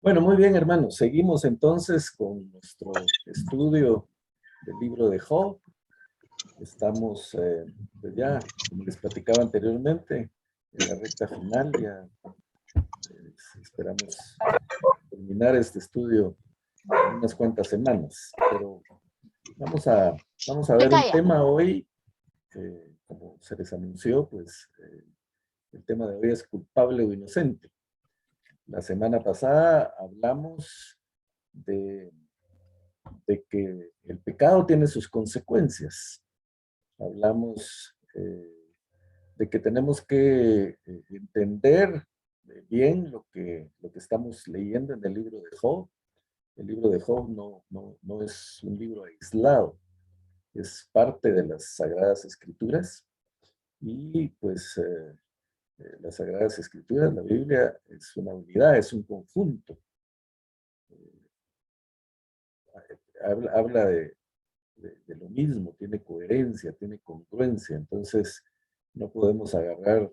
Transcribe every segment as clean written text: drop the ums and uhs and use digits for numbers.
Bueno, muy bien, hermanos. Seguimos entonces con nuestro estudio del libro de Job. Estamos, pues ya, como les platicaba anteriormente, en la recta final. Ya esperamos terminar este estudio en unas cuantas semanas. Pero vamos a ver un tema hoy, que como se les anunció, pues el tema de hoy es culpable o inocente. La semana pasada hablamos de que el pecado tiene sus consecuencias. Hablamos de que tenemos que entender bien lo que estamos leyendo en el libro de Job. El libro de Job no es un libro aislado, es parte de las Sagradas Escrituras. Y pues las Sagradas Escrituras, la Biblia, es una unidad, es un conjunto. Habla de lo mismo, tiene coherencia, tiene congruencia. Entonces, no podemos agarrar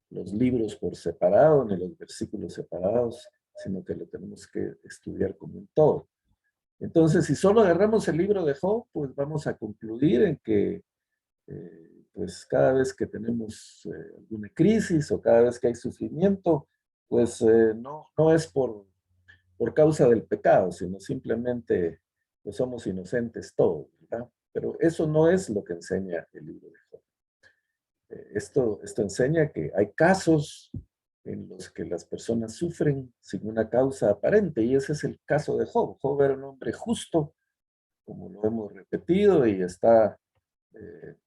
los libros por separado, ni los versículos separados, sino que lo tenemos que estudiar como un todo. Entonces, si solo agarramos el libro de Job, pues vamos a concluir en que pues cada vez que tenemos alguna crisis o cada vez que hay sufrimiento, pues no es por causa del pecado, sino simplemente pues somos inocentes todos, ¿verdad? Pero eso no es lo que enseña el libro de Job. Esto enseña que hay casos en los que las personas sufren sin una causa aparente, y ese es el caso de Job. Job era un hombre justo, como lo hemos repetido, y está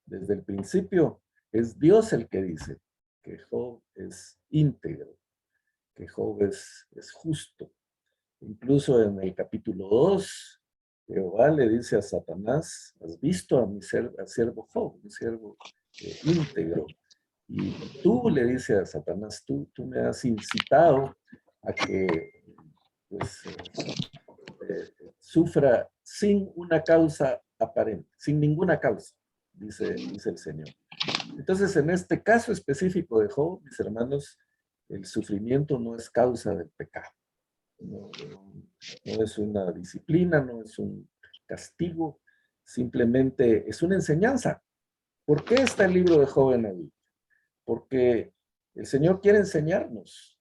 desde el principio, es Dios el que dice que Job es íntegro, que Job es justo. Incluso en el capítulo 2, Jehová le dice a Satanás: ¿has visto a mi siervo Job, mi siervo íntegro? Y tú, le dice a Satanás, tú me has incitado a que pues, sufra sin una causa aparente, sin ninguna causa, dice el Señor. Entonces, en este caso específico de Job, mis hermanos, el sufrimiento no es causa del pecado. No es una disciplina, no es un castigo, simplemente es una enseñanza. ¿Por qué está el libro de Job en la Biblia? Porque el Señor quiere enseñarnos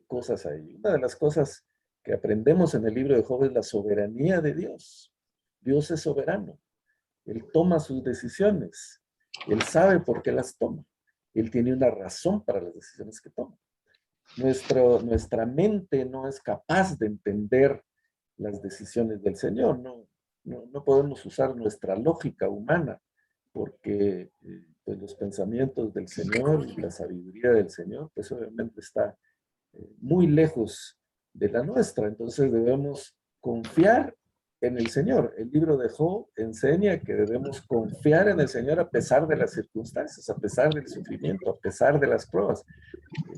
cosas ahí. Una de las cosas que aprendemos en el libro de Job es la soberanía de Dios. Dios es soberano. Él toma sus decisiones. Él sabe por qué las toma. Él tiene una razón para las decisiones que toma. Nuestra mente no es capaz de entender las decisiones del Señor. No podemos usar nuestra lógica humana, porque pues los pensamientos del Señor y la sabiduría del Señor, pues obviamente está muy lejos de la nuestra. Entonces debemos confiar en el Señor. El libro de Job enseña que debemos confiar en el Señor a pesar de las circunstancias, a pesar del sufrimiento, a pesar de las pruebas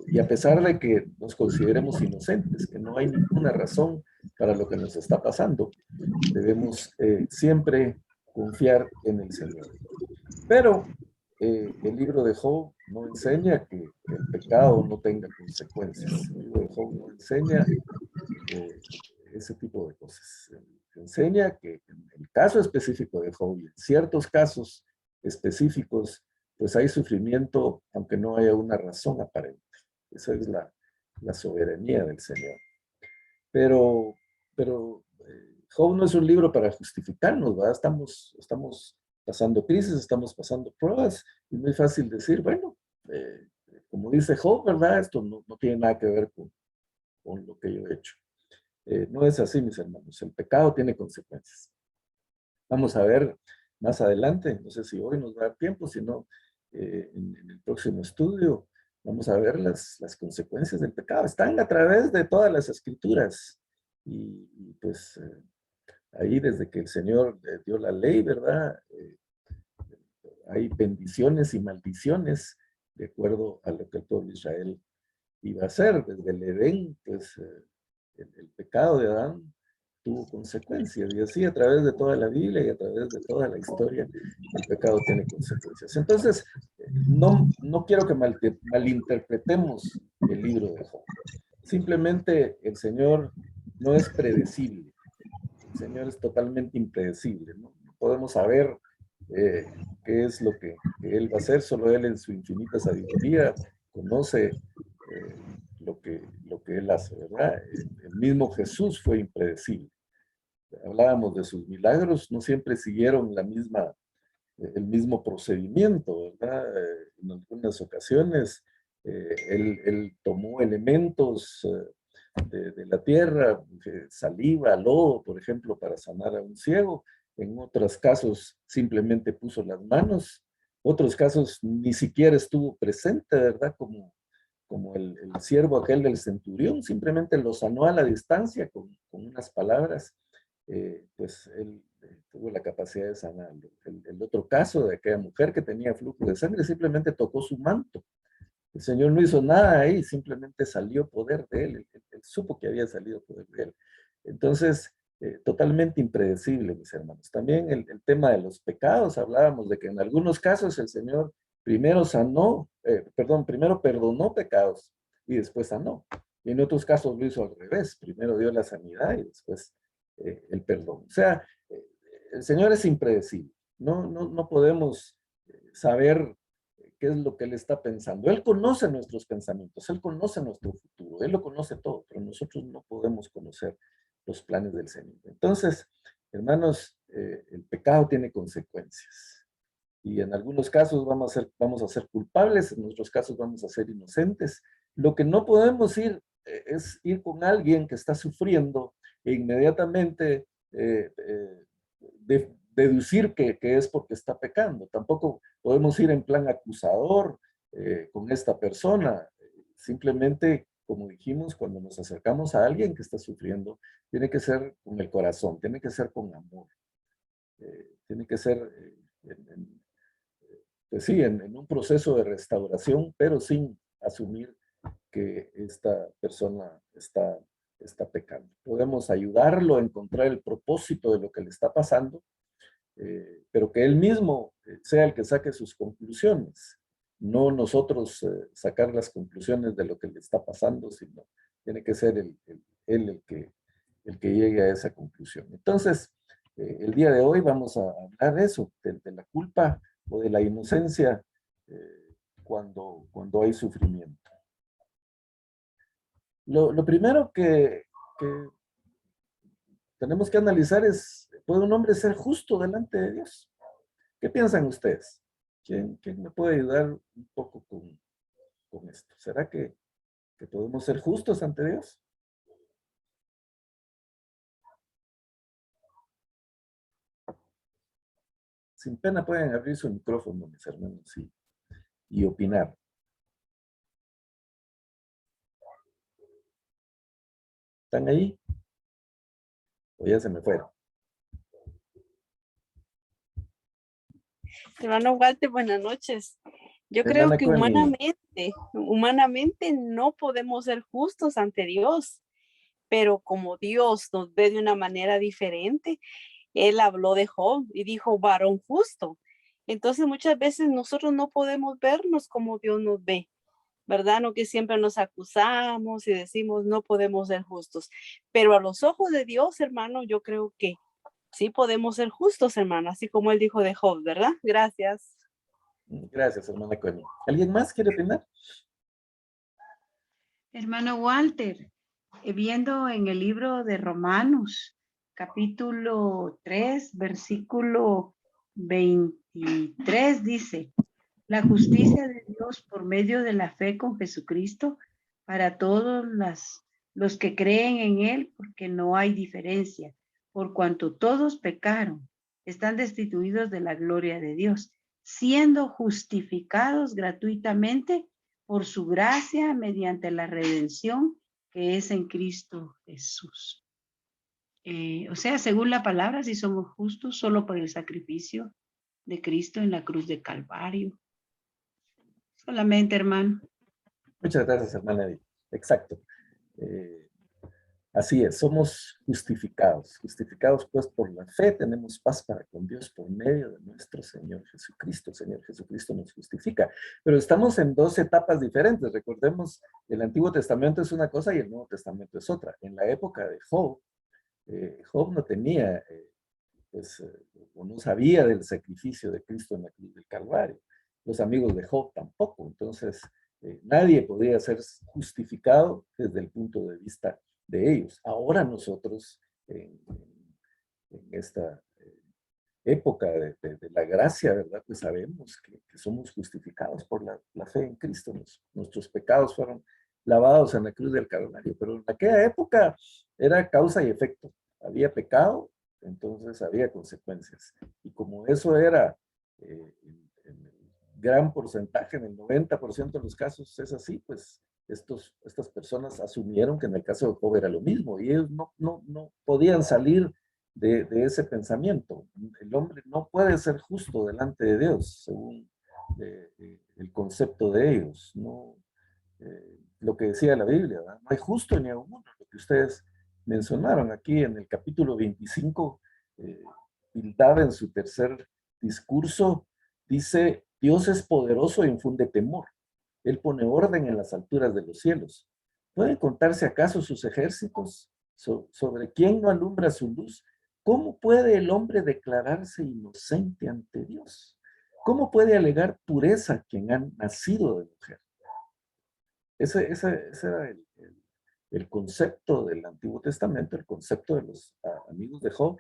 y a pesar de que nos consideremos inocentes, que no hay ninguna razón para lo que nos está pasando. Debemos siempre confiar en el Señor. Pero el libro de Job no enseña que el pecado no tenga consecuencias. El libro de Job no enseña ese tipo de cosas. Enseña que en el caso específico de Job y en ciertos casos específicos, pues hay sufrimiento aunque no haya una razón aparente. Esa es la soberanía del Señor. Pero Job no es un libro para justificarnos, ¿verdad? Estamos pasando crisis, estamos pasando pruebas, y es muy fácil decir, bueno, como dice Job, ¿verdad? Esto no tiene nada que ver con lo que yo he hecho. No es así, mis hermanos. El pecado tiene consecuencias. Vamos a ver más adelante, no sé si hoy nos va a dar tiempo, si no, en el próximo estudio, vamos a ver las consecuencias del pecado. Están a través de todas las escrituras. Y pues ahí desde que el Señor dio la ley, ¿verdad? Hay bendiciones y maldiciones de acuerdo a lo que el pueblo de Israel iba a hacer. Desde el Edén, pues el pecado de Adán tuvo consecuencias, y así a través de toda la Biblia y a través de toda la historia, el pecado tiene consecuencias. Entonces, no quiero que malinterpretemos el libro de Job. Simplemente el Señor no es predecible. El Señor es totalmente impredecible, ¿no? No podemos saber qué es lo que Él va a hacer, solo Él en su infinita sabiduría conoce lo que Él hace, ¿verdad? El mismo Jesús fue impredecible. Hablábamos de sus milagros, no siempre siguieron el mismo procedimiento, ¿verdad? En algunas ocasiones él tomó elementos de la tierra, saliva, lodo, por ejemplo, para sanar a un ciego. En otros casos simplemente puso las manos. Otros casos ni siquiera estuvo presente, ¿verdad? Como el siervo aquel del centurión, simplemente lo sanó a la distancia con unas palabras. Pues él tuvo la capacidad de sanarlo. El otro caso de aquella mujer que tenía flujo de sangre simplemente tocó su manto. El Señor no hizo nada ahí, simplemente salió poder de él. Él supo que había salido poder de él. Entonces, totalmente impredecible, mis hermanos. También el tema de los pecados, hablábamos de que en algunos casos el Señor primero primero perdonó pecados y después sanó. Y en otros casos lo hizo al revés, primero dio la sanidad y después el perdón. O sea, el Señor es impredecible. No podemos saber qué es lo que Él está pensando. Él conoce nuestros pensamientos, Él conoce nuestro futuro, Él lo conoce todo, pero nosotros no podemos conocer los planes del Señor. Entonces, hermanos, el pecado tiene consecuencias. Y en algunos casos vamos a ser culpables, en otros casos vamos a ser inocentes. Lo que no podemos es ir con alguien que está sufriendo e inmediatamente deducir que es porque está pecando. Tampoco podemos ir en plan acusador con esta persona. Simplemente, como dijimos, cuando nos acercamos a alguien que está sufriendo, tiene que ser con el corazón, tiene que ser con amor, tiene que ser pues sí, en un proceso de restauración, pero sin asumir que esta persona está pecando. Podemos ayudarlo a encontrar el propósito de lo que le está pasando, pero que él mismo sea el que saque sus conclusiones, no nosotros sacar las conclusiones de lo que le está pasando, sino tiene que ser él el que llegue a esa conclusión. Entonces, el día de hoy vamos a hablar de eso, de la culpa o de la inocencia cuando hay sufrimiento. Lo primero que tenemos que analizar es, ¿puede un hombre ser justo delante de Dios? ¿Qué piensan ustedes? ¿Quién me puede ayudar un poco con esto? ¿Será que podemos ser justos ante Dios? Sin pena pueden abrir su micrófono, mis hermanos, y opinar. ¿Están ahí? ¿O ya se me fueron? Hermano Walter, buenas noches. Yo creo Hermana que Connie, humanamente no podemos ser justos ante Dios, pero como Dios nos ve de una manera diferente, Él habló de Job y dijo varón justo. Entonces muchas veces nosotros no podemos vernos como Dios nos ve, ¿verdad? No, que siempre nos acusamos y decimos no podemos ser justos, pero a los ojos de Dios, hermano, yo creo que sí podemos ser justos, hermano, así como Él dijo de Job, ¿verdad? Gracias. gracias, hermana Connie. ¿Alguien más quiere opinar? Hermano Walter, viendo en el libro de Romanos, capítulo 3, versículo 23, dice, la justicia de Dios por medio de la fe con Jesucristo para todos los que creen en Él, porque no hay diferencia, por cuanto todos pecaron, están destituidos de la gloria de Dios, siendo justificados gratuitamente por su gracia mediante la redención que es en Cristo Jesús. O sea, según la palabra, si somos justos solo por el sacrificio de Cristo en la cruz de Calvario. Solamente, hermano. Muchas gracias, hermana. Exacto. Así es, somos justificados. Justificados pues por la fe, tenemos paz para con Dios por medio de nuestro Señor Jesucristo. El Señor Jesucristo nos justifica. Pero estamos en dos etapas diferentes. Recordemos, el Antiguo Testamento es una cosa y el Nuevo Testamento es otra. En la época de Job, Job no tenía, o no sabía del sacrificio de Cristo en la cruz del Calvario. Los amigos de Job tampoco. Entonces, nadie podía ser justificado desde el punto de vista de ellos. Ahora nosotros, en esta época de la gracia, ¿verdad? Pues sabemos que somos justificados por la fe en Cristo. Nuestros pecados fueron lavados en la cruz del Calvario, pero en aquella época era causa y efecto. Había pecado, entonces había consecuencias. Y como eso era en el gran porcentaje, en el 90% de los casos es así, pues estas personas asumieron que en el caso de Job era lo mismo y ellos no podían salir de ese pensamiento. El hombre no puede ser justo delante de Dios, según el concepto de ellos. No, lo que decía la Biblia, ¿verdad? No hay justo ni a uno, lo que ustedes mencionaron aquí en el capítulo 25, Bildad en su tercer discurso dice, Dios es poderoso e infunde temor. Él pone orden en las alturas de los cielos. ¿Pueden contarse acaso sus ejércitos? ¿Sobre quién no alumbra su luz? ¿Cómo puede el hombre declararse inocente ante Dios? ¿Cómo puede alegar pureza quien ha nacido de mujer? Ese era el concepto del Antiguo Testamento, el concepto de los amigos de Job.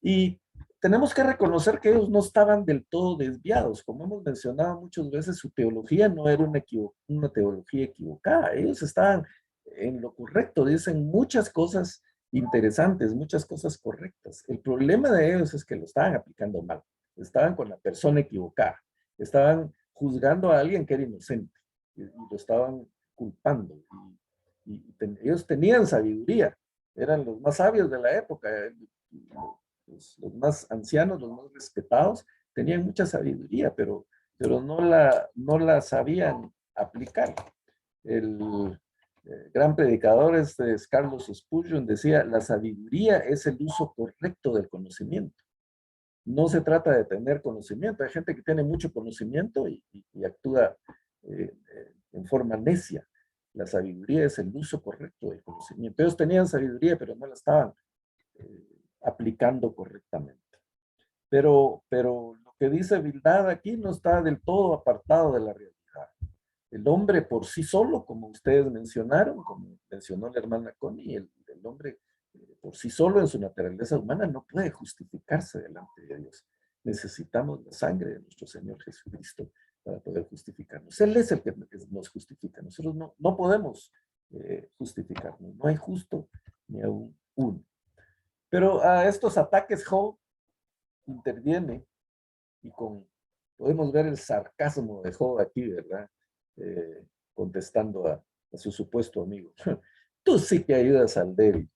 Y tenemos que reconocer que ellos no estaban del todo desviados. Como hemos mencionado muchas veces, su teología no era una teología equivocada. Ellos estaban en lo correcto, dicen muchas cosas interesantes, muchas cosas correctas. El problema de ellos es que lo estaban aplicando mal. Estaban con la persona equivocada. Estaban juzgando a alguien que era inocente y lo estaban culpando. Ellos tenían sabiduría. Eran los más sabios de la época. Los más ancianos, los más respetados, tenían mucha sabiduría, pero no la sabían aplicar. El gran predicador Carlos Spurgeon decía, la sabiduría es el uso correcto del conocimiento. No se trata de tener conocimiento. Hay gente que tiene mucho conocimiento y actúa en forma necia. La sabiduría es el uso correcto del conocimiento. Ellos tenían sabiduría, pero no la estaban aplicando correctamente. Pero lo que dice Bildad aquí no está del todo apartado de la realidad. El hombre por sí solo, como ustedes mencionaron, como mencionó la hermana Connie, el hombre por sí solo en su naturaleza humana no puede justificarse delante de Dios. Necesitamos la sangre de nuestro Señor Jesucristo para poder justificarnos. Él es el que nos justifica. Nosotros no podemos justificarnos. No hay justo ni aún uno. Pero a estos ataques Job interviene y podemos ver el sarcasmo de Job aquí, ¿verdad? Contestando a su supuesto amigo. Tú sí que ayudas al débil.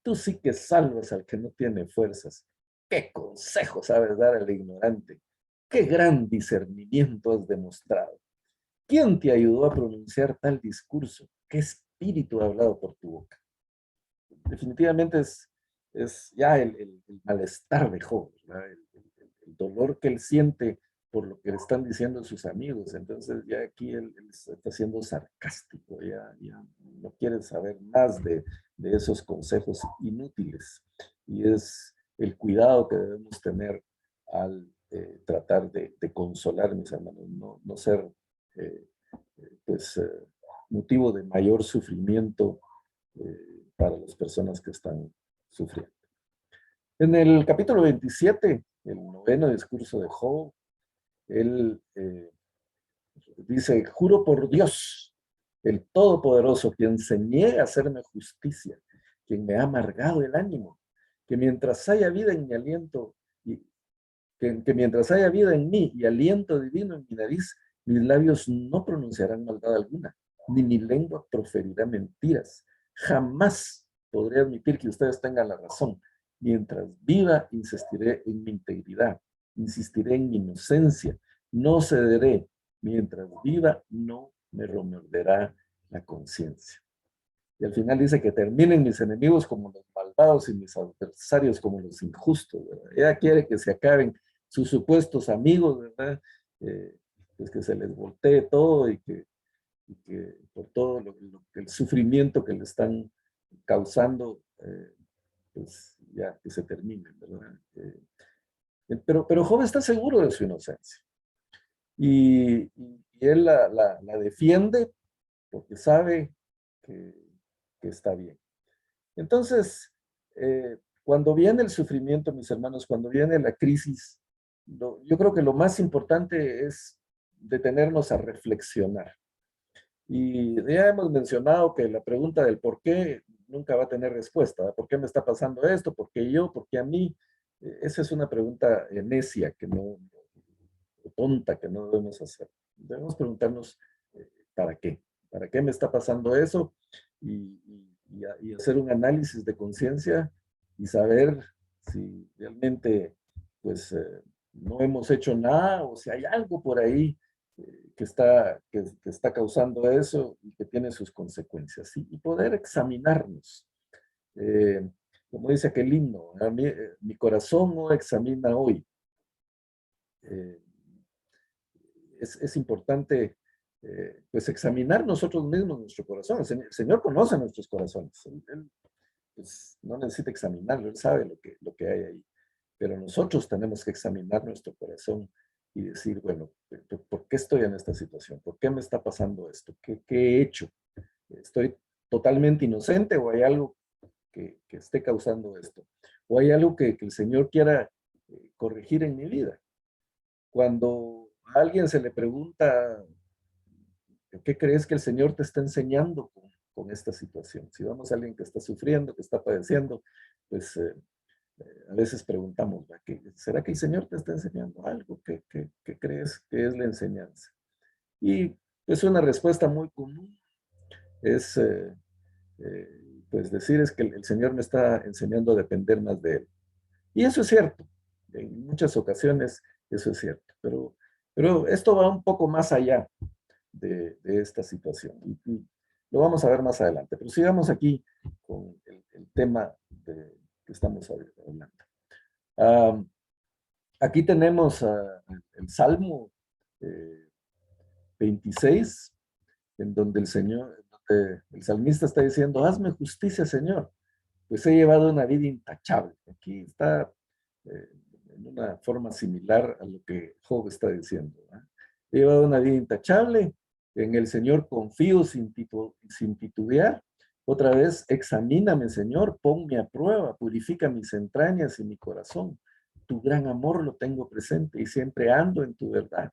Tú sí que salvas al que no tiene fuerzas. ¿Qué consejo sabes dar al ignorante? ¿Qué gran discernimiento has demostrado? ¿Quién te ayudó a pronunciar tal discurso? ¿Qué espíritu ha hablado por tu boca? Definitivamente es ya el malestar de Job, el dolor que él siente por lo que le están diciendo sus amigos. Entonces ya aquí él está siendo sarcástico, ya no quiere saber más de esos consejos inútiles. Y es el cuidado que debemos tener al tratar de consolar, mis hermanos, no ser motivo de mayor sufrimiento para las personas que están sufriendo. En el capítulo 27, el noveno discurso de Job, él dice, juro por Dios, el Todopoderoso, quien se niega a hacerme justicia, quien me ha amargado el ánimo, que mientras haya vida en mi aliento, que mientras haya vida en mí y aliento divino en mi nariz, mis labios no pronunciarán maldad alguna, ni mi lengua proferirá mentiras. Jamás podré admitir que ustedes tengan la razón. Mientras viva, insistiré en mi integridad, insistiré en mi inocencia, no cederé. Mientras viva, no me remorderá la conciencia. Y al final dice que terminen mis enemigos como los malvados y mis adversarios como los injustos, ¿verdad? Ella quiere que se acaben sus supuestos amigos, ¿verdad? Pues que se les voltee todo y que por todo el sufrimiento que le están causando, pues ya que se termine, ¿verdad? Pero Job está seguro de su inocencia y él la defiende porque sabe que, que está bien. Entonces, cuando viene el sufrimiento, mis hermanos, cuando viene la crisis, yo creo que lo más importante es detenernos a reflexionar. Y ya hemos mencionado que la pregunta del por qué nunca va a tener respuesta. ¿Verdad? ¿Por qué me está pasando esto? ¿Por qué yo? ¿Por qué a mí? Esa es una pregunta necia, que no, tonta, que no debemos hacer. Debemos preguntarnos ¿para qué? ¿Para qué me está pasando eso? Y hacer un análisis de conciencia y saber si realmente pues no hemos hecho nada o si hay algo por ahí que está causando eso y que tiene sus consecuencias. ¿Sí? Y poder examinarnos. Eh, como dice aquel himno, a mí, mi corazón no examina hoy. Es importante pues examinar nosotros mismos nuestro corazón. El Señor conoce nuestros corazones. Él, pues, no necesita examinarlo, Él sabe lo que hay ahí. Pero nosotros tenemos que examinar nuestro corazón y decir, bueno, ¿por qué estoy en esta situación? ¿Por qué me está pasando esto? ¿Qué he hecho? ¿Estoy totalmente inocente o hay algo que esté causando esto? ¿O hay algo que el Señor quiera corregir en mi vida? Cuando a alguien se le pregunta, ¿qué crees que el Señor te está enseñando con esta situación? Si vamos a alguien que está sufriendo, que está padeciendo, pues a veces preguntamos, ¿será que el Señor te está enseñando algo? ¿Qué crees que es la enseñanza? Y pues una respuesta muy común es, pues decir es que el Señor me está enseñando a depender más de Él. Y eso es cierto. En muchas ocasiones eso es cierto. Pero esto va un poco más allá de esta situación. Y lo vamos a ver más adelante. Pero sigamos aquí con el tema que estamos hablando. Aquí tenemos el Salmo 26, en donde el salmista está diciendo, hazme justicia, Señor, pues he llevado una vida intachable. Aquí está en una forma similar a lo que Job está diciendo. ¿Eh? He llevado una vida intachable, en el Señor confío sin titubear. Otra vez, examíname, Señor, ponme a prueba, purifica mis entrañas y mi corazón. Tu gran amor lo tengo presente y siempre ando en tu verdad.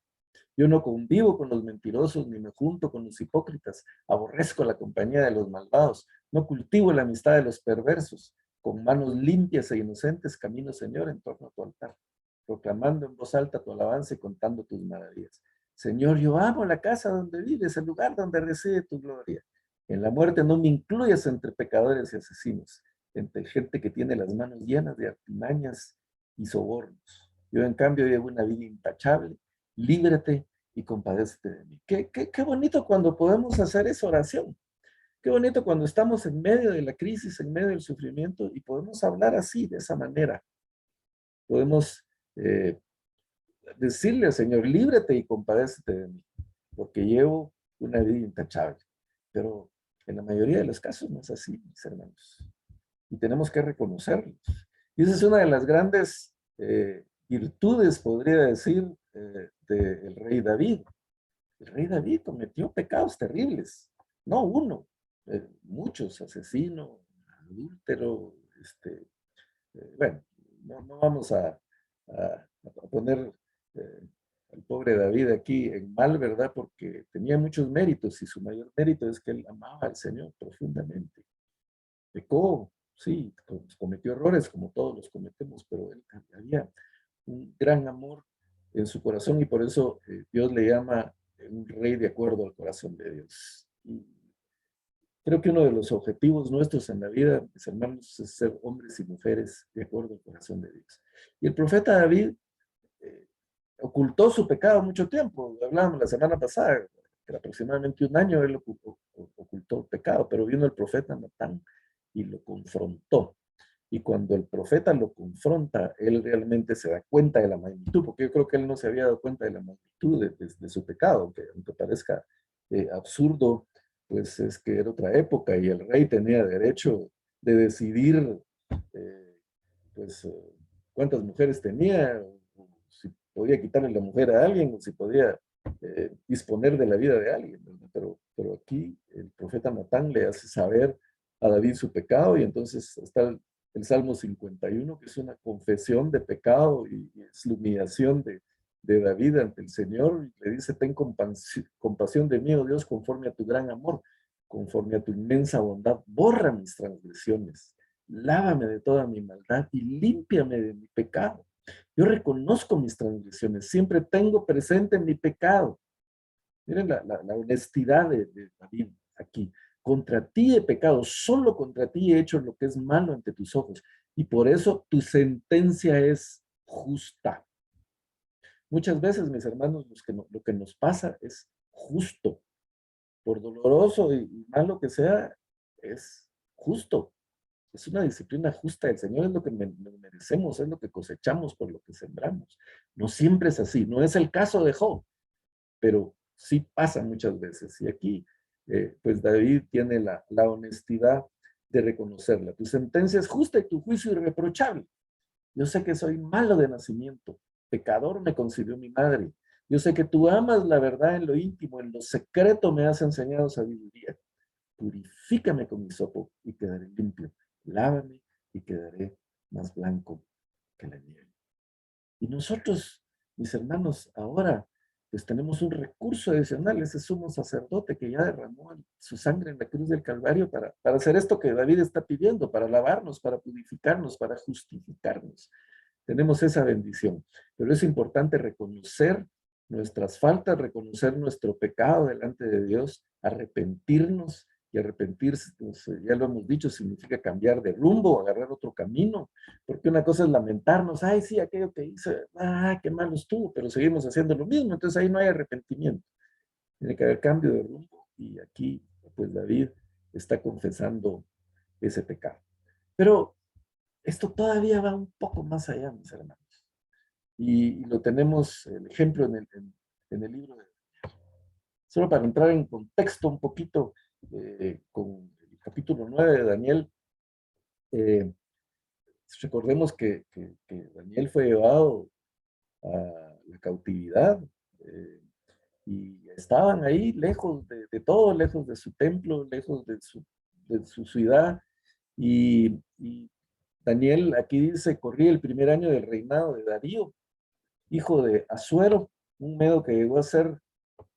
Yo no convivo con los mentirosos ni me junto con los hipócritas. Aborrezco la compañía de los malvados. No cultivo la amistad de los perversos. Con manos limpias e inocentes camino, Señor, en torno a tu altar, proclamando en voz alta tu alabanza y contando tus maravillas. Señor, yo amo la casa donde vives, el lugar donde reside tu gloria. En la muerte no me incluyas entre pecadores y asesinos, entre gente que tiene las manos llenas de artimañas y sobornos. Yo, en cambio, llevo una vida intachable. Líbrate y compadécete de mí. Qué bonito cuando podemos hacer esa oración. Qué bonito cuando estamos en medio de la crisis, en medio del sufrimiento y podemos hablar así, de esa manera. Podemos decirle al Señor, líbrate y compadécete de mí, porque llevo una vida intachable. Pero en la mayoría de los casos no es así, mis hermanos. Y tenemos que reconocerlo. Y esa es una de las grandes virtudes, podría decir, del rey David. El rey David cometió pecados terribles, no uno, muchos, asesino, adúltero, bueno, no vamos a poner al pobre David aquí en mal, ¿verdad? Porque tenía muchos méritos y su mayor mérito es que él amaba al Señor profundamente. Pecó, sí, cometió errores como todos los cometemos, pero él había un gran amor en su corazón y por eso Dios le llama un rey de acuerdo al corazón de Dios. Y creo que uno de los objetivos nuestros en la vida, mis hermanos, es ser hombres y mujeres de acuerdo al corazón de Dios. Y el profeta David ocultó su pecado mucho tiempo, hablábamos la semana pasada, aproximadamente un año él ocultó el pecado, pero vino el profeta Natán y lo confrontó. Y cuando el profeta lo confronta, él realmente se da cuenta de la magnitud, porque yo creo que él no se había dado cuenta de la magnitud de su pecado, que aunque parezca absurdo, pues es que era otra época y el rey tenía derecho de decidir pues cuántas mujeres tenía, o si podía quitarle la mujer a alguien, o si podía disponer de la vida de alguien. Pero aquí el profeta Natán le hace saber a David su pecado, y entonces está el Salmo 51, que es una confesión de pecado y es la humillación de David ante el Señor, y le dice: ten compasión de mí, oh Dios, conforme a tu gran amor, conforme a tu inmensa bondad, borra mis transgresiones, lávame de toda mi maldad y límpiame de mi pecado. Yo reconozco mis transgresiones, siempre tengo presente mi pecado. Miren la honestidad de David aquí. Contra ti he pecado, solo contra ti he hecho lo que es malo ante tus ojos, y por eso tu sentencia es justa. Muchas veces, mis hermanos, lo que nos pasa es justo. Por doloroso y malo que sea, es justo. Es una disciplina justa del Señor, es lo que merecemos, es lo que cosechamos por lo que sembramos. No siempre es así, no es el caso de Job, pero sí pasa muchas veces. Y aquí, pues David tiene la honestidad de reconocerla. Tu sentencia es justa y tu juicio irreprochable. Yo sé que soy malo de nacimiento, pecador me concibió mi madre. Yo sé que tú amas la verdad en lo íntimo, en lo secreto me has enseñado sabiduría. Purifícame con hisopo y quedaré limpio. Lávame y quedaré más blanco que la nieve. Y nosotros, mis hermanos, ahora pues tenemos un recurso adicional, ese sumo sacerdote que ya derramó su sangre en la cruz del Calvario para hacer esto que David está pidiendo, para lavarnos, para purificarnos, para justificarnos. Tenemos esa bendición, pero es importante reconocer nuestras faltas, reconocer nuestro pecado delante de Dios, arrepentirnos, y arrepentirse, pues, ya lo hemos dicho, significa cambiar de rumbo, agarrar otro camino, porque una cosa es lamentarnos: ay, sí, aquello que hice, qué malo estuvo, pero seguimos haciendo lo mismo, entonces ahí no hay arrepentimiento. Tiene que haber cambio de rumbo, y aquí, pues David está confesando ese pecado. Pero esto todavía va un poco más allá, mis hermanos, y lo tenemos, el ejemplo en el libro de... Solo para entrar en contexto un poquito, con el capítulo 9 de Daniel, eh, recordemos que Daniel fue llevado a la cautividad, y estaban ahí lejos de todo, lejos de su templo, lejos de su ciudad, y Daniel aquí dice: corría el primer año del reinado de Darío, hijo de Asuero, un medo que llegó a ser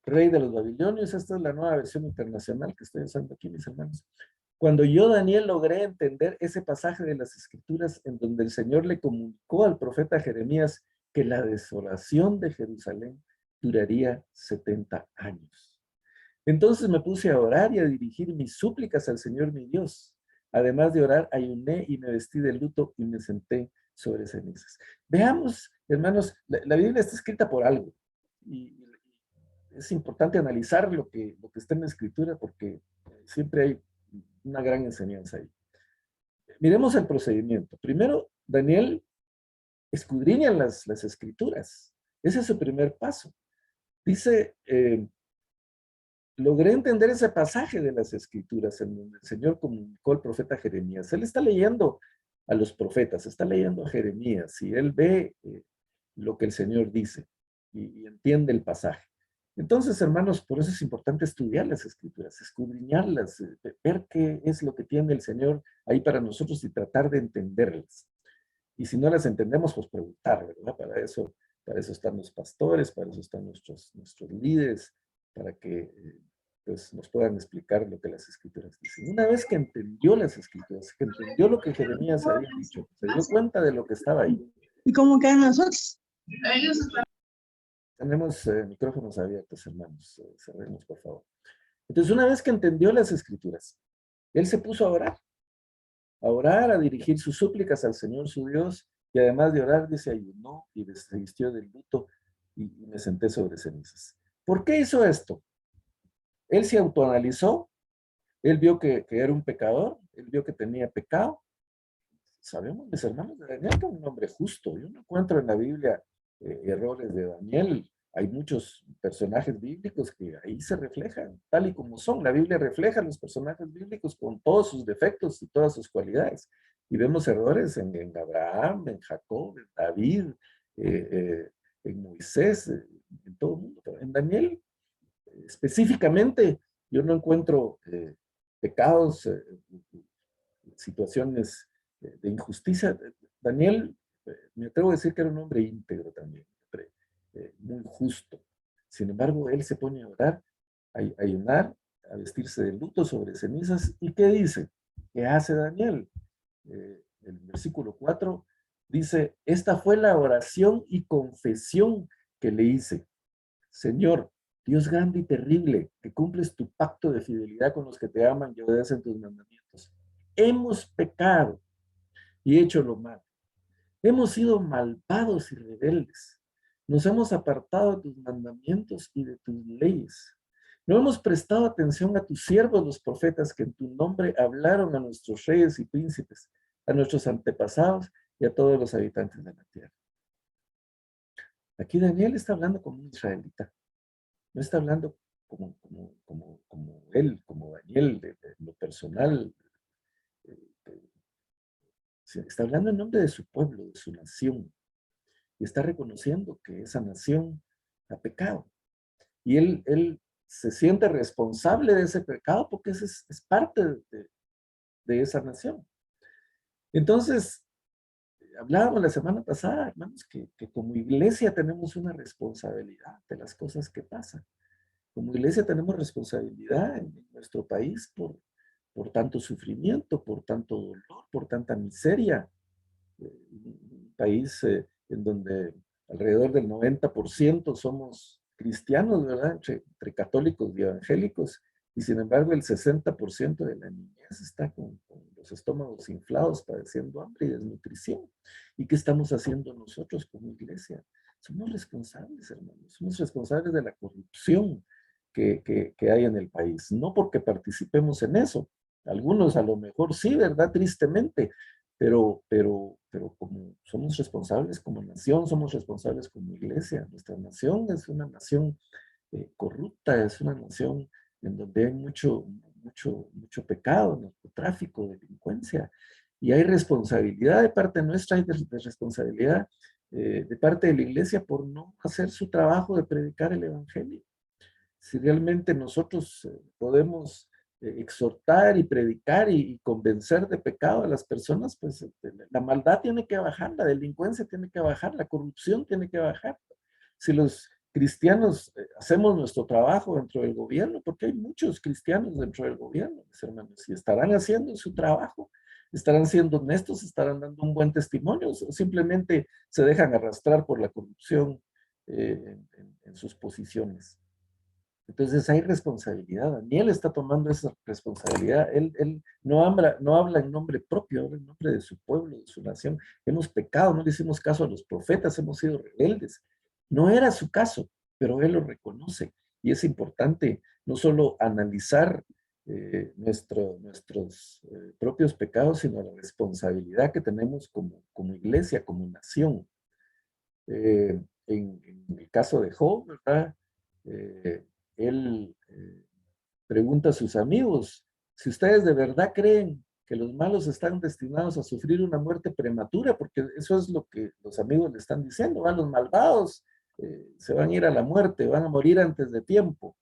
rey de los babilonios. Esta es la nueva versión internacional que estoy usando aquí, mis hermanos. Cuando yo, Daniel, logré entender ese pasaje de las Escrituras en donde el Señor le comunicó al profeta Jeremías que la desolación de Jerusalén duraría 70 años. Entonces me puse a orar y a dirigir mis súplicas al Señor mi Dios. Además de orar, ayuné y me vestí de luto y me senté sobre cenizas. Veamos, hermanos, la Biblia está escrita por algo. Y es importante analizar lo que está en la Escritura, porque siempre hay una gran enseñanza ahí. Miremos el procedimiento. Primero, Daniel escudriña las Escrituras. Ese es su primer paso. Dice, logré entender ese pasaje de las Escrituras en donde el Señor comunicó al profeta Jeremías. Él está leyendo a los profetas, está leyendo a Jeremías, y él ve lo que el Señor dice y entiende el pasaje. Entonces, hermanos, por eso es importante estudiar las Escrituras, escudriñarlas, ver qué es lo que tiene el Señor ahí para nosotros y tratar de entenderlas. Y si no las entendemos, pues preguntar, ¿verdad? Para eso están los pastores, para eso están nuestros líderes, para que pues nos puedan explicar lo que las Escrituras dicen. Una vez que entendió las Escrituras, que entendió lo que Jeremías había dicho, se dio cuenta de lo que estaba ahí. ¿Y cómo quedan nosotros? Tenemos micrófonos abiertos, hermanos. Cerremos, por favor. Entonces, una vez que entendió las Escrituras, él se puso a orar, a dirigir sus súplicas al Señor su Dios, y además de orar, dice, ayunó y se vistió del luto y me senté sobre cenizas. ¿Por qué hizo esto? Él se autoanalizó, él vio que era un pecador, él vio que tenía pecado. Sabemos, mis hermanos, de Daniel que era un hombre justo. Yo no encuentro en la Biblia errores de Daniel. Hay muchos personajes bíblicos que ahí se reflejan, tal y como son. La Biblia refleja a los personajes bíblicos con todos sus defectos y todas sus cualidades. Y vemos errores en Abraham, en Jacob, en David, en Moisés, en todo el mundo. Pero en Daniel, específicamente, yo no encuentro pecados, situaciones de injusticia. Daniel, me atrevo a decir que era un hombre íntegro también, muy justo. Sin embargo, él se pone a orar, a ayunar, a vestirse de luto sobre cenizas. ¿Y qué dice? ¿Qué hace Daniel? El versículo 4 dice, esta fue la oración y confesión que le hice. Señor, Dios grande y terrible, que cumples tu pacto de fidelidad con los que te aman y obedecen tus mandamientos. Hemos pecado y hecho lo malo. Hemos sido malvados y rebeldes. Nos hemos apartado de tus mandamientos y de tus leyes. No hemos prestado atención a tus siervos, los profetas, que en tu nombre hablaron a nuestros reyes y príncipes, a nuestros antepasados y a todos los habitantes de la tierra. Aquí Daniel está hablando como un israelita. No está hablando como él, como Daniel, de lo personal. Está hablando en nombre de su pueblo, de su nación. Y está reconociendo que esa nación ha pecado. Y él se siente responsable de ese pecado porque es parte de esa nación. Entonces, hablábamos la semana pasada, hermanos, que como iglesia tenemos una responsabilidad de las cosas que pasan. Como iglesia tenemos responsabilidad en nuestro país por tanto sufrimiento, por tanto dolor, por tanta miseria. Un país en donde alrededor del 90% somos cristianos, ¿verdad? Entre católicos y evangélicos, y sin embargo el 60% de la niñez está con los estómagos inflados, padeciendo hambre y desnutrición. ¿Y qué estamos haciendo nosotros como iglesia? Somos responsables, hermanos, somos responsables de la corrupción que hay en el país, no porque participemos en eso. Algunos a lo mejor sí, ¿verdad? Tristemente, pero como somos responsables como nación, somos responsables como iglesia. Nuestra nación es una nación corrupta, es una nación en donde hay mucho pecado, narcotráfico, delincuencia. Y hay responsabilidad de parte nuestra, hay de responsabilidad de parte de la iglesia por no hacer su trabajo de predicar el evangelio. Si realmente nosotros podemos exhortar y predicar y convencer de pecado a las personas, pues la maldad tiene que bajar, la delincuencia tiene que bajar, la corrupción tiene que bajar. Si los cristianos hacemos nuestro trabajo dentro del gobierno, porque hay muchos cristianos dentro del gobierno, mis hermanos, y estarán haciendo su trabajo, estarán siendo honestos, estarán dando un buen testimonio, o simplemente se dejan arrastrar por la corrupción en sus posiciones. Entonces hay responsabilidad. Daniel está tomando esa responsabilidad. Él no habla en nombre propio, habla en nombre de su pueblo, de su nación. Hemos pecado, no le hicimos caso a los profetas, hemos sido rebeldes. No era su caso, pero él lo reconoce. Y es importante no solo analizar nuestros propios pecados, sino la responsabilidad que tenemos como iglesia, como nación. En el caso de Job, ¿verdad? Él pregunta a sus amigos, si ustedes de verdad creen que los malos están destinados a sufrir una muerte prematura, porque eso es lo que los amigos le están diciendo, los malvados se van a ir a la muerte, van a morir antes de tiempo,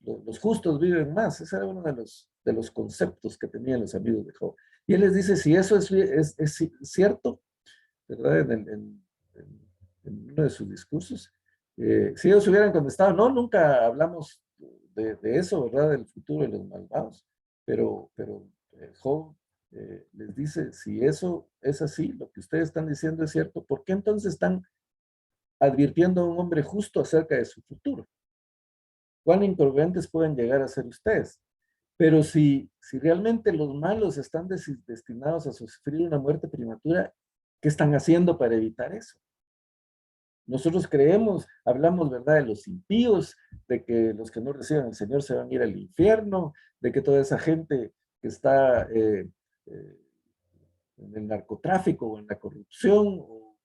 los justos viven más. Ese era uno de los conceptos que tenían los amigos de Job. Y él les dice, si eso es cierto, ¿verdad? En uno de sus discursos, si ellos hubieran contestado, no, nunca hablamos de eso, ¿verdad? Del futuro de los malvados. Pero Job les dice, si eso es así, lo que ustedes están diciendo es cierto, ¿por qué entonces están advirtiendo a un hombre justo acerca de su futuro? ¿Cuán incongruentes pueden llegar a ser ustedes? Pero si realmente los malos están destinados a sufrir una muerte prematura, ¿qué están haciendo para evitar eso? Nosotros creemos, hablamos, ¿verdad?, de los impíos, de que los que no reciban al Señor se van a ir al infierno, de que toda esa gente que está en el narcotráfico o en la corrupción, o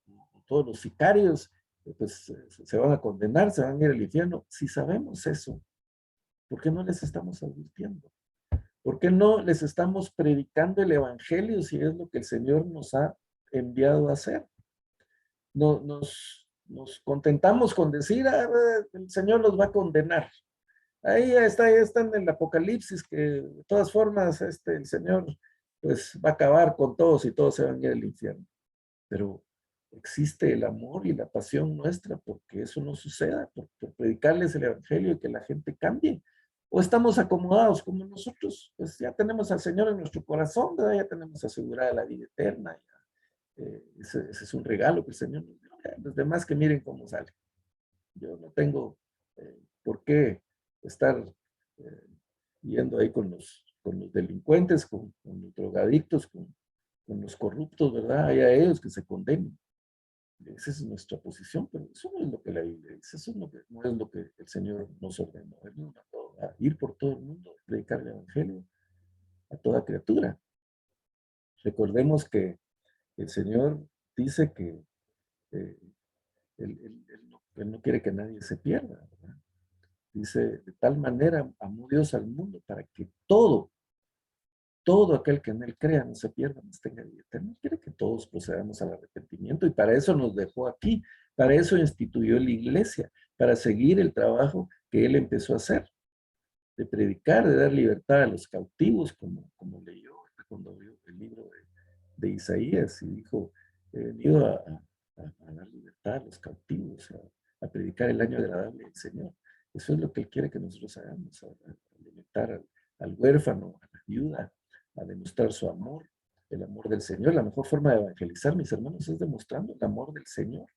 todos los sicarios, pues se van a condenar, se van a ir al infierno. Si sabemos eso, ¿por qué no les estamos advirtiendo? ¿Por qué no les estamos predicando el evangelio si es lo que el Señor nos ha enviado a hacer? Nos contentamos con decir, el Señor los va a condenar. Ahí está en el Apocalipsis, que de todas formas el Señor pues va a acabar con todos y todos se van a ir al infierno. Pero existe el amor y la pasión nuestra porque eso no suceda, por predicarles el evangelio y que la gente cambie. O estamos acomodados como nosotros, pues ya tenemos al Señor en nuestro corazón, ¿verdad? Ya tenemos asegurada la vida eterna. Ese es un regalo que el Señor nos dio. Los demás que miren cómo sale. Yo no tengo por qué estar yendo ahí con los delincuentes, con los drogadictos, con los corruptos, ¿verdad? Hay a ellos que se condenen. Esa es nuestra posición, pero eso no es lo que la Biblia dice, eso no es lo que el Señor nos ordenó. Él nos mandó a ir por todo el mundo, a predicar el evangelio a toda criatura. Recordemos que el Señor dice que él no quiere que nadie se pierda, ¿verdad? Dice, de tal manera amó Dios al mundo para que todo aquel que en él crea no se pierda, no tenga vida eterna. Quiere que todos procedamos al arrepentimiento y para eso nos dejó aquí, para eso instituyó la iglesia, para seguir el trabajo que él empezó a hacer, de predicar, de dar libertad a los cautivos, como leyó cuando abrió el libro de Isaías y dijo, he venido a dar libertad a los cautivos, a predicar el año agradable del Señor. Eso es lo que él quiere que nosotros hagamos, a alimentar al huérfano, a la viuda, a demostrar su amor, el amor del Señor. La mejor forma de evangelizar, mis hermanos, es demostrando el amor del Señor.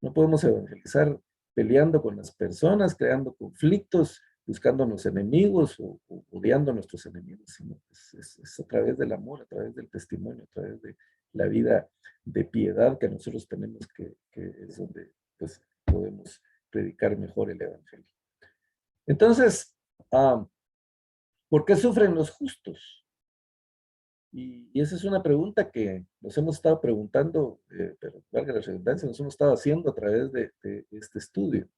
No podemos evangelizar peleando con las personas, creando conflictos, buscando a los enemigos o odiando a nuestros enemigos, sino es a través del amor, a través del testimonio, a través de la vida de piedad que nosotros tenemos, que es donde pues, podemos predicar mejor el evangelio. Entonces, ¿por qué sufren los justos? Y esa es una pregunta que nos hemos estado preguntando, pero valga la redundancia, nos hemos estado haciendo a través de este estudio.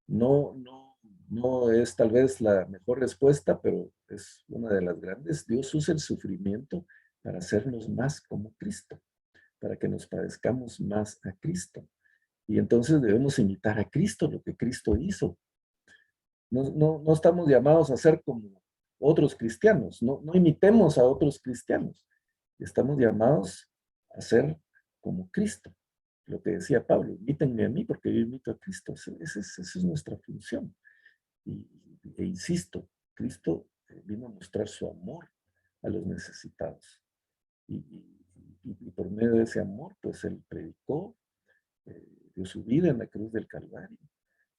No es tal vez la mejor respuesta, pero es una de las grandes. Dios usa el sufrimiento para hacernos más como Cristo, para que nos parezcamos más a Cristo. Y entonces debemos imitar a Cristo, lo que Cristo hizo. No estamos llamados a ser como otros cristianos, no imitemos a otros cristianos. Estamos llamados a ser como Cristo. Lo que decía Pablo, imítenme a mí porque yo imito a Cristo. Esa es nuestra función. E insisto, Cristo vino a mostrar su amor a los necesitados. Y por medio de ese amor, pues Él predicó, dio su vida en la cruz del Calvario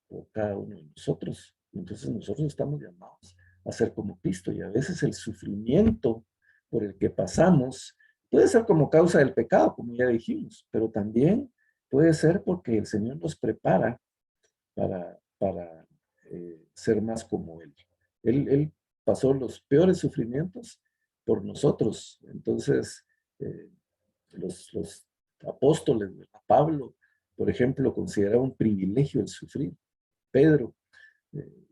por cada uno de nosotros. Entonces nosotros estamos llamados a ser como Cristo y a veces el sufrimiento por el que pasamos puede ser como causa del pecado, como ya dijimos, pero también puede ser porque el Señor nos prepara para ser más como Él. Él pasó los peores sufrimientos por nosotros. Entonces, los apóstoles, Pablo, por ejemplo, consideraba un privilegio el sufrir. Pedro,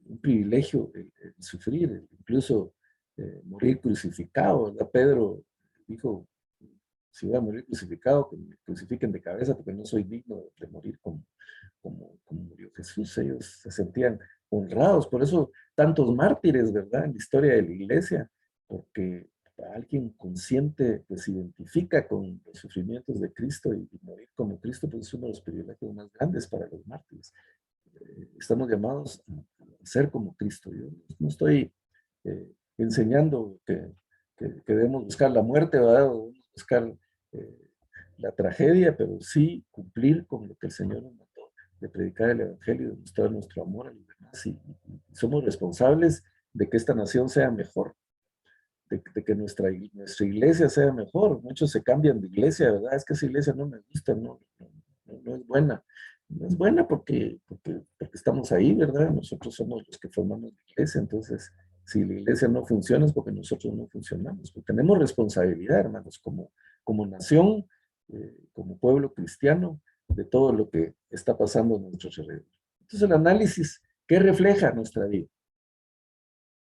un privilegio el sufrir, incluso morir crucificado, ¿verdad? Pedro dijo, si voy a morir crucificado, que me crucifiquen de cabeza porque no soy digno de morir como murió Jesús. Ellos se sentían honrados, por eso tantos mártires, ¿verdad? En la historia de la iglesia, porque alguien consciente que se identifica con los sufrimientos de Cristo y morir como Cristo, pues es uno de los privilegios más grandes para los mártires. Estamos llamados a ser como Cristo. Yo no estoy enseñando que debemos buscar la muerte, ¿verdad? O debemos buscar la tragedia, pero sí cumplir con lo que el Señor nos mandó, de predicar el Evangelio, de mostrar nuestro amor a los demás. Y somos responsables de que esta nación sea mejor, de que nuestra iglesia sea mejor. Muchos se cambian de iglesia, ¿verdad? Es que esa iglesia no me gusta, no es buena. No es buena porque estamos ahí, ¿verdad? Nosotros somos los que formamos la iglesia, entonces si la iglesia no funciona es porque nosotros no funcionamos. Porque tenemos responsabilidad, hermanos, como nación, como pueblo cristiano, de todo lo que está pasando en nuestro alrededor. Entonces el análisis, ¿qué refleja nuestra vida?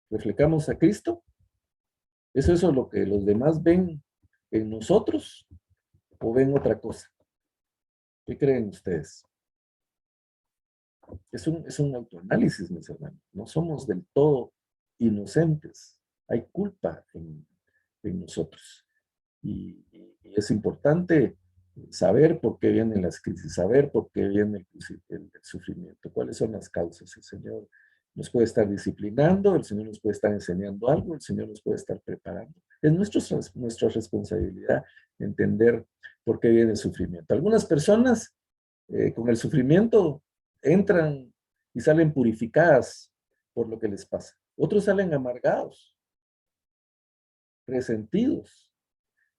¿Reflejamos a Cristo? ¿Es eso lo que los demás ven en nosotros o ven otra cosa? ¿Qué creen ustedes? Es un autoanálisis, mis hermanos. No somos del todo inocentes. Hay culpa en nosotros. Y es importante saber por qué vienen las crisis, saber por qué viene el sufrimiento, cuáles son las causas. El Señor nos puede estar disciplinando, el Señor nos puede estar enseñando algo, el Señor nos puede estar preparando. Es nuestra responsabilidad entender por qué viene el sufrimiento. Algunas personas con el sufrimiento entran y salen purificadas por lo que les pasa. Otros salen amargados, resentidos.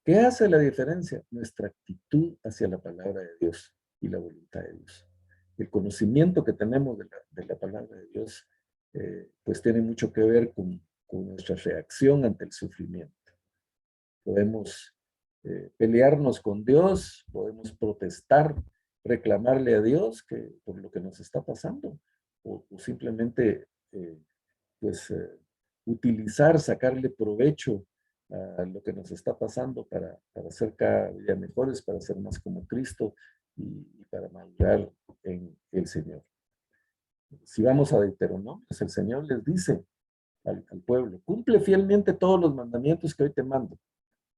¿Qué hace la diferencia? Nuestra actitud hacia la palabra de Dios y la voluntad de Dios. El conocimiento que tenemos de la palabra de Dios, pues tiene mucho que ver con nuestra reacción ante el sufrimiento. Podemos pelearnos con Dios, podemos protestar, reclamarle a Dios por lo que nos está pasando, o simplemente utilizar, sacarle provecho a lo que nos está pasando para ser cada día mejores, para ser más como Cristo y para madurar en el Señor. Si vamos a Deuteronomio, el Señor les dice al pueblo, cumple fielmente todos los mandamientos que hoy te mando,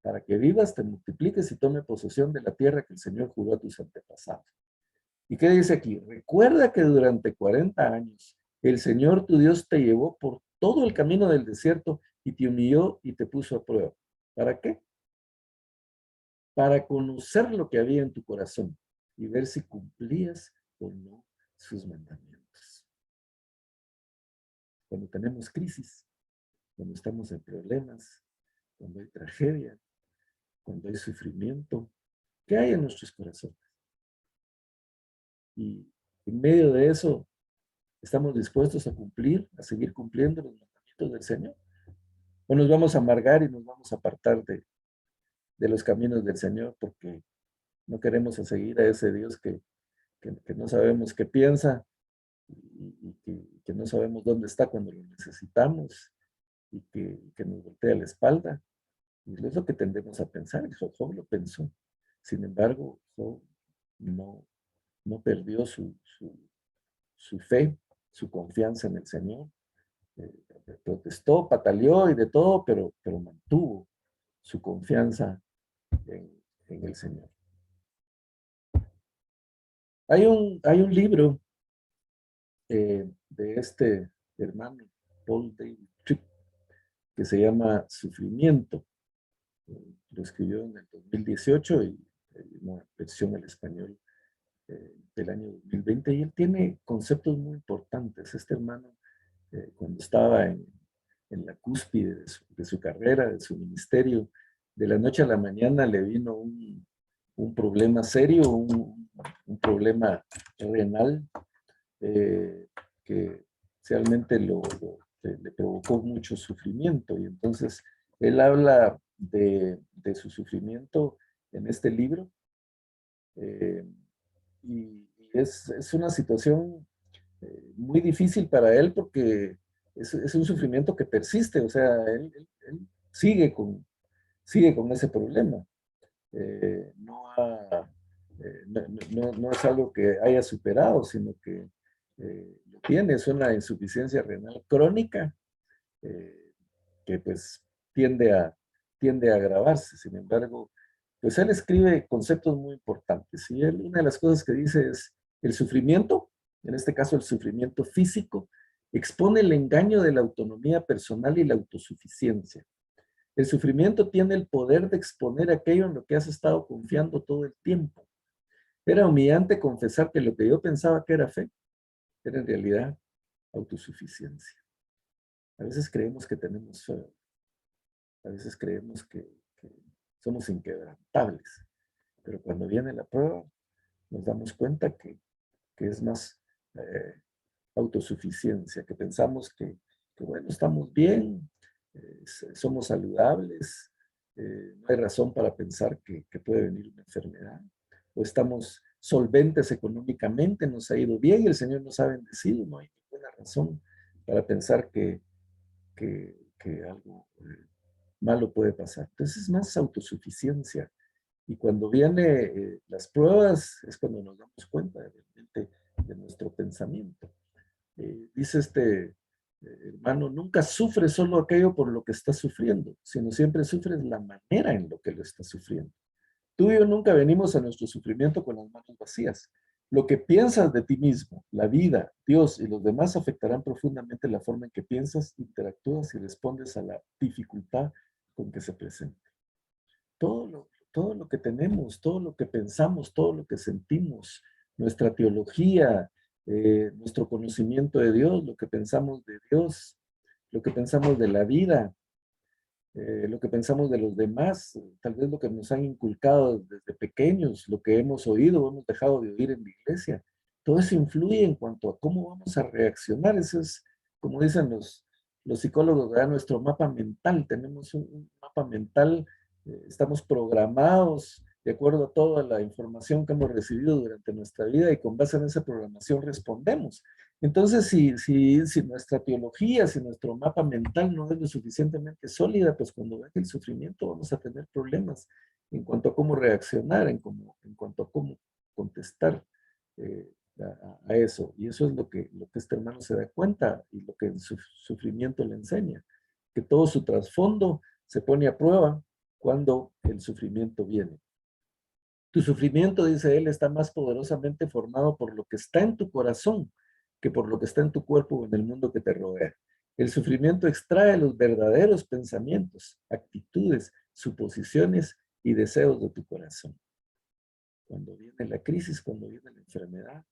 para que vivas, te multipliques y tome posesión de la tierra que el Señor juró a tus antepasados. ¿Y qué dice aquí? Recuerda que durante 40 años el Señor tu Dios te llevó por todo el camino del desierto y te humilló y te puso a prueba. ¿Para qué? Para conocer lo que había en tu corazón y ver si cumplías o no sus mandamientos. Cuando tenemos crisis, cuando estamos en problemas, cuando hay tragedia, cuando hay sufrimiento, ¿qué hay en nuestros corazones? Y en medio de eso, ¿estamos dispuestos a cumplir, a seguir cumpliendo los mandamientos del Señor? ¿O nos vamos a amargar y nos vamos a apartar de los caminos del Señor porque no queremos seguir a ese Dios que no sabemos qué piensa y que no sabemos dónde está cuando lo necesitamos y que nos voltea la espalda? Y es lo que tendemos a pensar. Job lo pensó. Sin embargo, Job no perdió su fe, su confianza en el Señor. Protestó, pataleó y de todo, pero mantuvo su confianza en el Señor. Hay un libro de este hermano, Paul David Tripp, que se llama Sufrimiento. Lo escribió en el 2018 y una versión al español del año 2020, y él tiene conceptos muy importantes. Este hermano, cuando estaba en la cúspide de su carrera, de su ministerio, de la noche a la mañana le vino un problema serio, un problema renal que realmente le provocó mucho sufrimiento. Y entonces él habla de su sufrimiento en este libro. Y es una situación muy difícil para él porque es un sufrimiento que persiste. O sea, él sigue con ese problema. No es algo que haya superado, sino que lo tiene. Es una insuficiencia renal crónica que pues tiende a agravarse. Sin embargo, pues él escribe conceptos muy importantes. Y él, una de las cosas que dice es el sufrimiento, en este caso el sufrimiento físico, expone el engaño de la autonomía personal y la autosuficiencia. El sufrimiento tiene el poder de exponer aquello en lo que has estado confiando todo el tiempo. Era humillante confesar que lo que yo pensaba que era fe, era en realidad autosuficiencia. A veces creemos que tenemos fe, A veces creemos que somos inquebrantables, pero cuando viene la prueba, nos damos cuenta que es más autosuficiencia, que pensamos que, bueno, estamos bien, somos saludables, no hay razón para pensar que puede venir una enfermedad, o estamos solventes económicamente, nos ha ido bien y el Señor nos ha bendecido, no hay ninguna razón para pensar que algo malo puede pasar. Entonces es más autosuficiencia. Y cuando vienen las pruebas es cuando nos damos cuenta realmente de nuestro pensamiento. Dice este hermano, nunca sufre solo aquello por lo que está sufriendo, sino siempre sufres la manera en lo que lo está sufriendo. Tú y yo nunca venimos a nuestro sufrimiento con las manos vacías. Lo que piensas de ti mismo, la vida, Dios y los demás afectarán profundamente la forma en que piensas, interactúas y respondes a la dificultad con que se presenta. Todo lo que tenemos, todo lo que pensamos, todo lo que sentimos, nuestra teología, nuestro conocimiento de Dios, lo que pensamos de Dios, lo que pensamos de la vida, lo que pensamos de los demás, tal vez lo que nos han inculcado desde pequeños, lo que hemos oído o hemos dejado de oír en la iglesia. Todo eso influye en cuanto a cómo vamos a reaccionar. Eso es, como dicen los psicólogos, ¿verdad? Nuestro mapa mental. Tenemos un mapa mental, estamos programados de acuerdo a toda la información que hemos recibido durante nuestra vida y con base en esa programación respondemos. Entonces, si nuestra teología, si nuestro mapa mental no es lo suficientemente sólida, pues cuando venga el sufrimiento vamos a tener problemas en cuanto a cómo reaccionar, en cuanto a cómo contestar a eso. Y eso es lo que este hermano se da cuenta y lo que el sufrimiento le enseña, que todo su trasfondo se pone a prueba cuando el sufrimiento viene. Tu sufrimiento, dice él, está más poderosamente formado por lo que está en tu corazón que por lo que está en tu cuerpo o en el mundo que te rodea. El sufrimiento extrae los verdaderos pensamientos, actitudes, suposiciones y deseos de tu corazón. Cuando viene la crisis, cuando viene la enfermedad,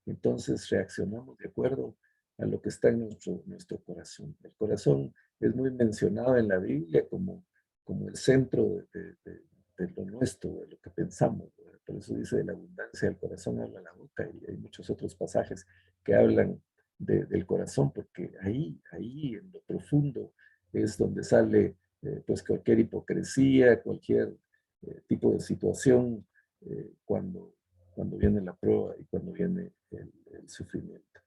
entonces reaccionamos de acuerdo a lo que está en nuestro corazón. El corazón es muy mencionado en la Biblia como el centro de lo nuestro, de lo que pensamos. ¿Verdad? Por eso dice de la abundancia del corazón habla la boca, y hay muchos otros pasajes que hablan del corazón, porque ahí en lo profundo es donde sale pues cualquier hipocresía, cualquier tipo de situación cuando viene la prueba y cuando viene el sufrimiento.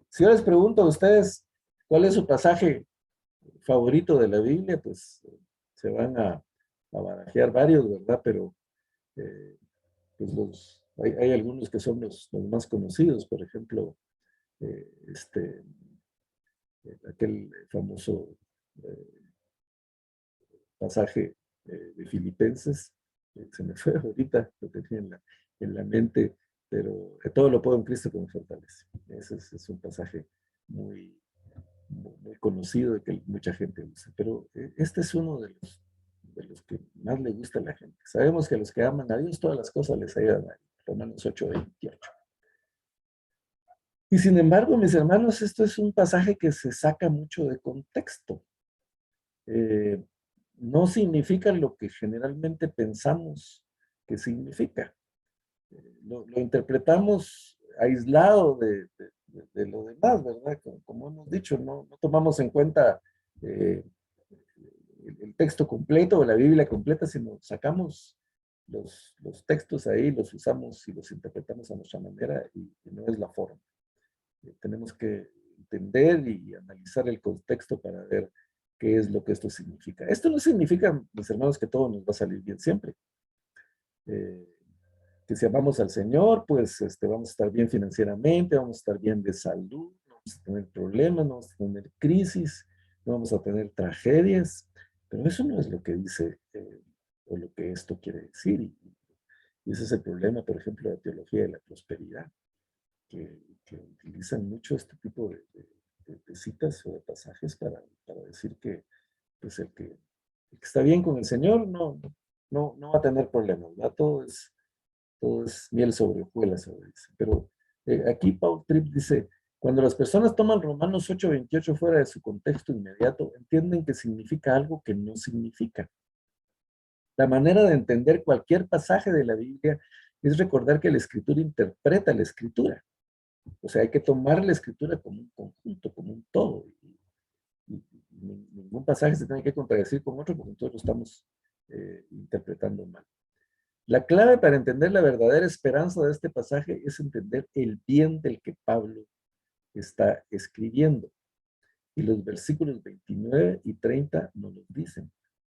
Si yo les pregunto a ustedes cuál es su pasaje favorito de la Biblia, pues se van a barajear varios, ¿verdad? Pero pues hay algunos que son los más conocidos, por ejemplo, aquel famoso pasaje de Filipenses, se me fue ahorita, lo tenía en la mente, pero todo lo puedo en Cristo que me fortalece. Ese es un pasaje muy, muy conocido y que mucha gente usa, pero este es uno de los que más le gusta a la gente. Sabemos que a los que aman a Dios todas las cosas les ayudan a Romanos 8:28. Y sin embargo, mis hermanos, esto es un pasaje que se saca mucho de contexto. No significa lo que generalmente pensamos que significa. Lo interpretamos aislado de lo demás, ¿verdad? Como hemos dicho, no tomamos en cuenta el texto completo o la Biblia completa, sino sacamos los textos ahí, los usamos y los interpretamos a nuestra manera y no es la forma. Tenemos que entender y analizar el contexto para ver qué es lo que esto significa. Esto no significa, mis hermanos, que todo nos va a salir bien siempre. Que si amamos al Señor, pues vamos a estar bien financieramente, vamos a estar bien de salud, no vamos a tener problemas, no vamos a tener crisis, no vamos a tener tragedias, pero eso no es lo que dice o lo que esto quiere decir. Y ese es el problema, por ejemplo, de la teología de la prosperidad, que utilizan mucho este tipo de citas o de pasajes para decir que pues el que está bien con el Señor no va a tener problemas, ¿verdad? Todo es miel sobre hojuelas, dice. Pero aquí Paul Tripp dice, Cuando las personas toman Romanos 8:28 fuera de su contexto inmediato, entienden que significa algo que no significa. La manera de entender cualquier pasaje de la Biblia es recordar que la Escritura interpreta la Escritura. O sea, hay que tomar la Escritura como un conjunto, como un todo. Y ningún pasaje se tiene que contradecir con otro porque entonces lo estamos interpretando mal. La clave para entender la verdadera esperanza de este pasaje es entender el bien del que Pablo está escribiendo. Y los versículos 29 y 30 nos lo dicen.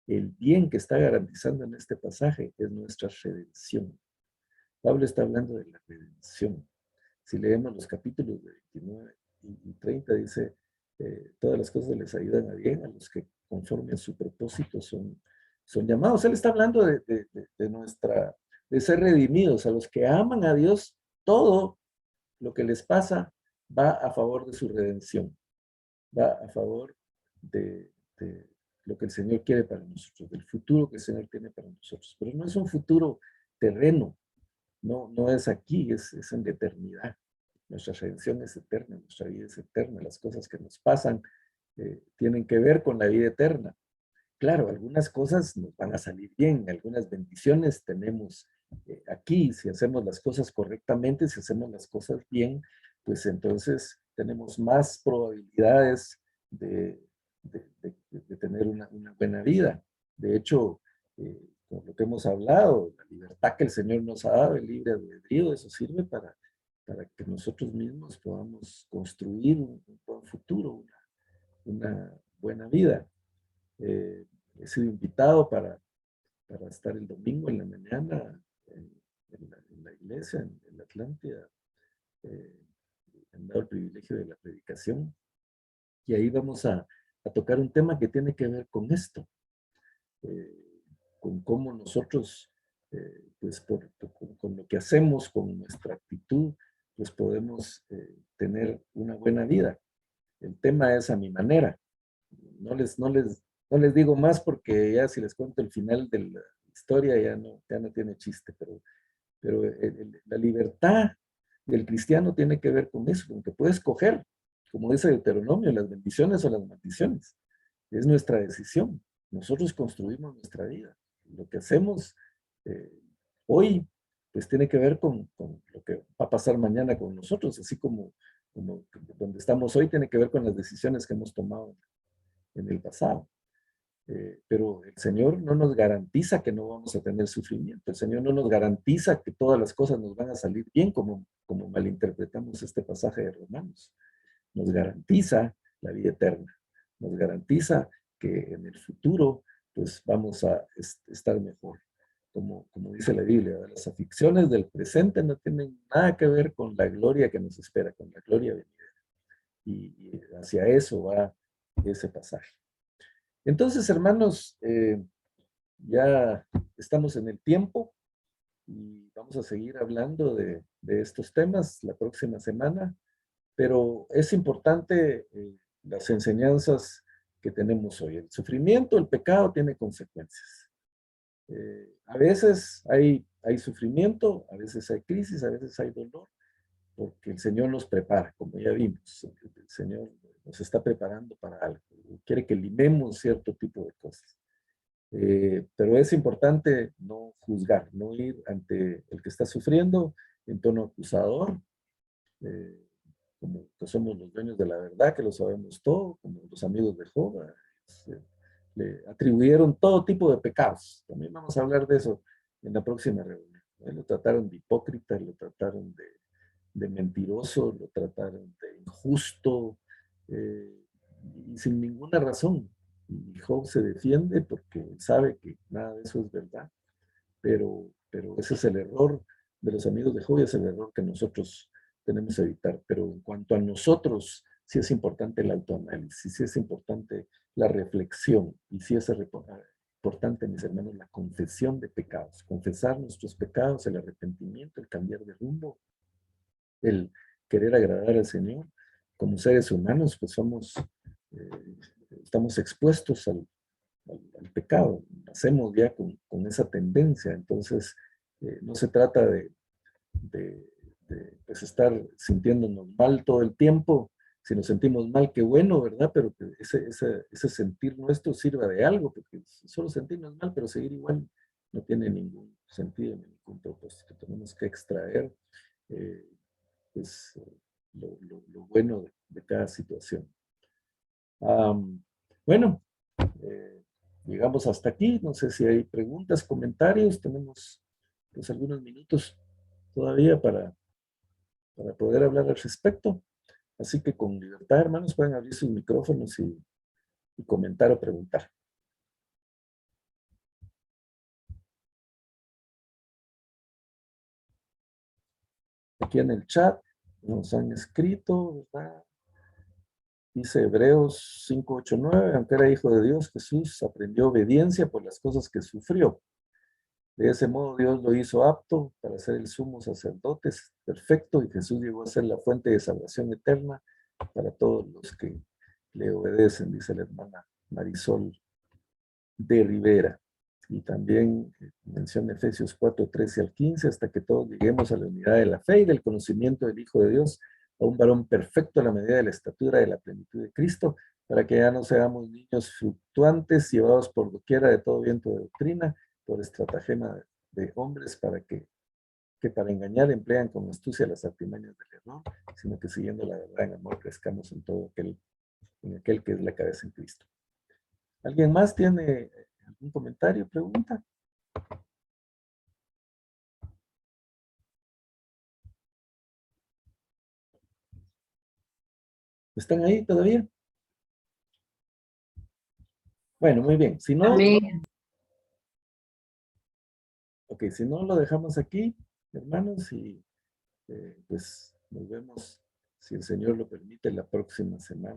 El bien que está garantizando en este pasaje es nuestra redención. Pablo está hablando de la redención. Si leemos los capítulos de 29 y 30, dice, todas las cosas les ayudan a bien a los que conforme a su propósito son llamados. Él está hablando de ser redimidos, a los que aman a Dios, todo lo que les pasa va a favor de su redención, va a favor de lo que el Señor quiere para nosotros, del futuro que el Señor tiene para nosotros. Pero no es un futuro terreno, no es aquí, es en la eternidad. Nuestra redención es eterna, nuestra vida es eterna, las cosas que nos pasan tienen que ver con la vida eterna. Claro, algunas cosas nos van a salir bien, algunas bendiciones tenemos aquí, si hacemos las cosas correctamente, si hacemos las cosas bien, pues entonces tenemos más probabilidades de tener una buena vida. De hecho, con lo que hemos hablado, la libertad que el Señor nos ha dado, el libre albedrío, eso sirve para que nosotros mismos podamos construir un buen futuro, una buena vida. He sido invitado para estar el domingo en la mañana en la iglesia, en la Atlántida. Me han dado el privilegio de la predicación. Y ahí vamos a tocar un tema que tiene que ver con esto, con cómo nosotros, pues con lo que hacemos, con nuestra actitud, pues podemos tener una buena vida. El tema es a mi manera. No les digo más porque ya si les cuento el final de la historia ya no tiene chiste, pero la libertad del cristiano tiene que ver con eso, con que puede escoger, como dice Deuteronomio, las bendiciones o las maldiciones. Es nuestra decisión. Nosotros construimos nuestra vida. Lo que hacemos hoy, pues tiene que ver con lo que va a pasar mañana con nosotros, así como donde estamos hoy tiene que ver con las decisiones que hemos tomado en el pasado. Pero el Señor no nos garantiza que no vamos a tener sufrimiento. El Señor no nos garantiza que todas las cosas nos van a salir bien, como malinterpretamos este pasaje de Romanos. Nos garantiza la vida eterna. Nos garantiza que en el futuro pues vamos a estar mejor. Como dice la Biblia, las aflicciones del presente no tienen nada que ver con la gloria que nos espera, con la gloria venidera. Y hacia eso va ese pasaje. Entonces, hermanos, ya estamos en el tiempo y vamos a seguir hablando de estos temas la próxima semana, pero es importante las enseñanzas que tenemos hoy. El sufrimiento, el pecado tiene consecuencias. A veces hay sufrimiento, a veces hay crisis, a veces hay dolor, porque el Señor nos prepara, como ya vimos. El Señor nos está preparando para algo. Quiere que limemos cierto tipo de cosas. Pero es importante no juzgar, no ir ante el que está sufriendo en tono acusador, como que somos los dueños de la verdad, que lo sabemos todo, como los amigos de Job, le atribuyeron todo tipo de pecados. También vamos a hablar de eso en la próxima reunión. Lo trataron de hipócrita, lo trataron de mentiroso, lo trataron de injusto, y sin ninguna razón. Y Job se defiende porque sabe que nada de eso es verdad, pero ese es el error de los amigos de Job y es el error que nosotros tenemos que evitar. Pero en cuanto a nosotros, sí es importante el autoanálisis, sí es importante la reflexión y sí es importante, mis hermanos, la confesión de pecados, confesar nuestros pecados, el arrepentimiento, el cambiar de rumbo, el querer agradar al Señor. Como seres humanos, pues estamos expuestos al pecado, nacemos ya con, esa tendencia. Entonces, no se trata de pues estar sintiéndonos mal todo el tiempo. Si nos sentimos mal, qué bueno, ¿verdad? Pero que ese sentir nuestro sirva de algo, porque solo sentirnos mal, pero seguir igual no tiene ningún sentido, ni ningún propósito. Tenemos que extraer pues, lo bueno de cada situación. Bueno, llegamos hasta aquí. No sé si hay preguntas, comentarios. Tenemos pues algunos minutos todavía para poder hablar al respecto. Así que con libertad, hermanos, pueden abrir sus micrófonos y comentar o preguntar. Aquí en el chat nos han escrito, ¿verdad? Dice Hebreos 5:8-9, aunque era hijo de Dios, Jesús aprendió obediencia por las cosas que sufrió. De ese modo Dios lo hizo apto para ser el sumo sacerdote perfecto, y Jesús llegó a ser la fuente de salvación eterna para todos los que le obedecen, dice la hermana Marisol de Rivera. Y también menciona Efesios 4:13-15, hasta que todos lleguemos a la unidad de la fe y del conocimiento del Hijo de Dios, a un varón perfecto a la medida de la estatura de la plenitud de Cristo, para que ya no seamos niños fluctuantes, llevados por doquiera de todo viento de doctrina, por estratagema de hombres, que para engañar emplean con astucia las artimañas del error, sino que siguiendo la verdad en amor crezcamos en todo en aquel que es la cabeza en Cristo. ¿Alguien más tiene algún comentario, pregunta? ¿Están ahí todavía? Bueno, muy bien. Si no, Amén. ok, si no lo dejamos aquí, hermanos, y pues nos vemos, si el Señor lo permite, la próxima semana.